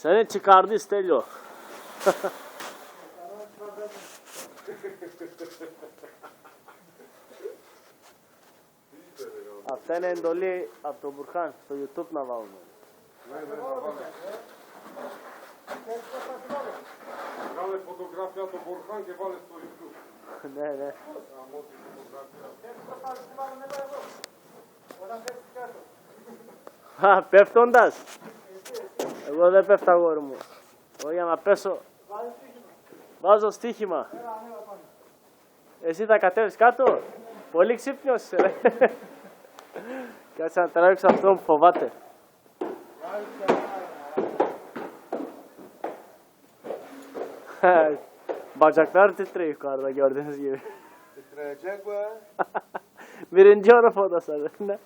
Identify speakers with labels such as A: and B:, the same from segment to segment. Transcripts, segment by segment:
A: Seni çıkardı Stelio. Αυτά είναι εντολή από τον Μπουρχάν στο YouTube να βάλουμε.
B: Βγάλε φωτογραφία του Μπουρχάν και βάλε στο YouTube.
A: Ναι, ναι. Α, πέφτοντας. Εγώ δεν πέφτω αγόρι μου. Εγώ για να πέσω βάζω στοίχημα. Εσύ θα κατέβεις κάτω. Πολύ ξύπνιος είσαι ρε. Κάτσε να τραβήξω αυτό που φοβάται. Bacaklar titriyor yukarıda gördüğünüz gibi.
C: Titreyecek bu.
A: Birinci ora odasında.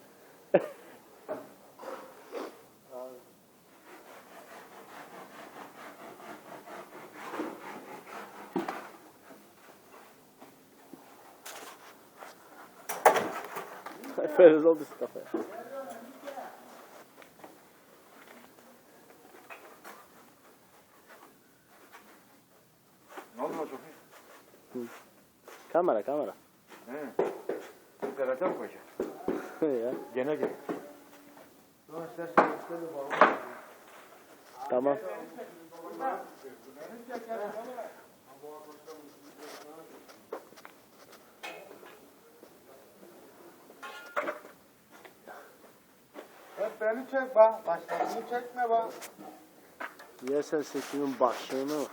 A: Feriz oldu şu kafaya.
C: Ne oldu Sofi?
A: Kamera kamera.
C: He. Telefon mu koyacak?
A: Ya,
C: Gene gel.
A: tamam.
C: Hep beni çek bak. Başkasını çekme bak.
A: Yersen seçimin başlığını.